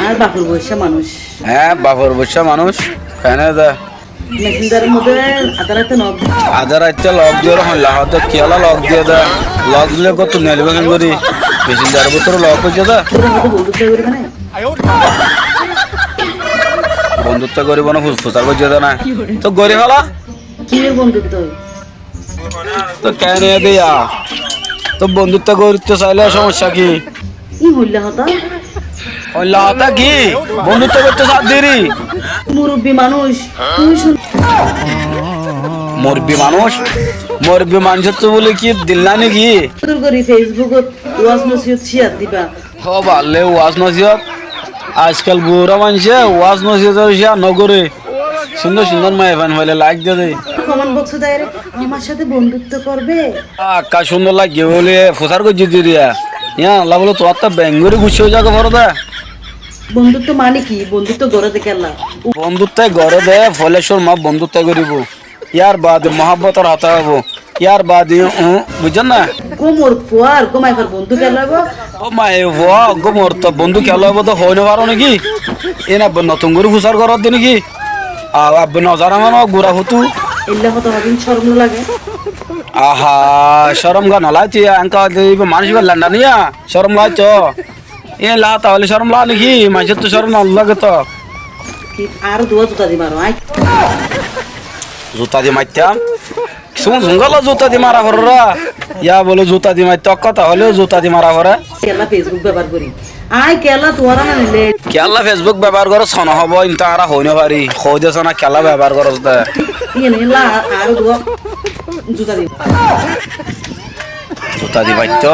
আর বাপুর বৈশা মানুষ হ্যাঁ বাপর বসা মানুষ কেন মেশিনদারের মধ্যে আদারাতে নব আধা রাত্রে লক দিয়ে হল্লা হয়তো কি হলো লক দিয়ে দা লক দিলে কত নেলবে কেন করি বেশি দেড় বছর লক হয়েছে দা বন্ধুত্ব করে মানে বন্ধুত্ব করিব না ফুসফুসা করছে না তো গরি হলা কি এর বন্ধুত্ব তো কেন দিয়া তো বন্ধুত্ব করতে চাইলে সমস্যা কি ই হইলা হতা হল্লা হতা কি বন্ধুত্ব করতে সাথ দিরি মুরব্বী মানুষ তুই শুন মরবি মানুষ তো বলে কি দিল্লা নাকি তোর করি ফেসবুকত ওয়াজ নসিহত শেয়ার দিবা হ ভালে ওয়াজ নসিহত আজকাল বুড়া মানুষে ওয়াজ নসিহত শেয়ার নগরে সুন্দর সুন্দর মায়ে ফান হইলে লাইক দিয়ে দেয় কমেন্ট বক্সে দাইরে আমার সাথে বন্ধুত্ব করবে আকা সুন্দর লাগে বলে ফসার করছি দিয়া ইয়া আল্লাহ বলে তোর তো বেঙ্গরি গুছিয়ে যাকে ভরদা বন্ধুত্ব মানে কি বন্ধুত্ব গড়ে দেখে আল্লাহ বন্ধুত্ব গড়ে দে ফলেশ্বর মা বন্ধুত্ব করিব ইয়ার বাদ মহাব্বতর হাতে হবো ইয়ার বাদ বুঝছেন না গোমর ফুয়ার গোমাই ফার বন্ধু কে লাগবো ও মায়ে ভুয়া গোমর তো বন্ধু খেলা হবো তো হই না পারো নাকি এ না নতুন করে ফুসার করার দিন নাকি আব্বে নজারা মানো গুড়া হতু এল্লা হতো হদিন শরম লাগে আহা শরম গা নলাইছি আঙ্কা মানুষ লন্ডা নিয়া শরম গাইছ এ লা তাহলে শরম লা নাকি মানুষের তো শরম লাগে তো কি আর দুয়া জুতা দি মারো আই জুতা দি মারতাম শুন জঙ্গল জুতা দি মারা ভরা ইয়া বলে জুতা দি মারতে কথা হলেও জুতা দি মারা ভরা কেলা ফেসবুক ব্যবহার করি আই কেলা তোরা না নিলে কেলা ফেসবুক ব্যবহার করো সন হব ইনতা আর হই না পারি হই দেছ না কেলা ব্যবহার করস দে ইয়ে নিলা আর দুয়া জুতা দি জুতা দি মারতো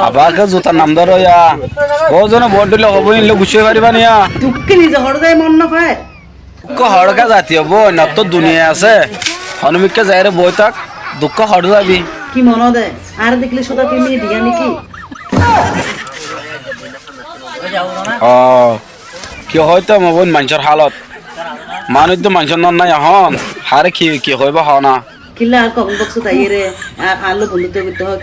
আবার কে জুতার নাম ধরো ইয়া ও জন বড় দিলে হব ইনলে গুছিয়ে পারিবা নিয়া টুককে নিজে হড় যায় মন না পায় হড়কা জাতীয় বই না তো দুনিয়া আছে হনুমিককে যাই রে বই থাক দুঃখ হড় যাবি কি মন দেয় আর দেখলে সদা প্রেমী দিয়া নাকি ও কি হয়তো মবন মানুষের হালত মানুষ তো মানুষের নন নাই এখন হারে কি হইবা হ না কিলা আর কমেন্ট বক্সে তাইরে আর আলো বন্ধুত্ব করতে হয়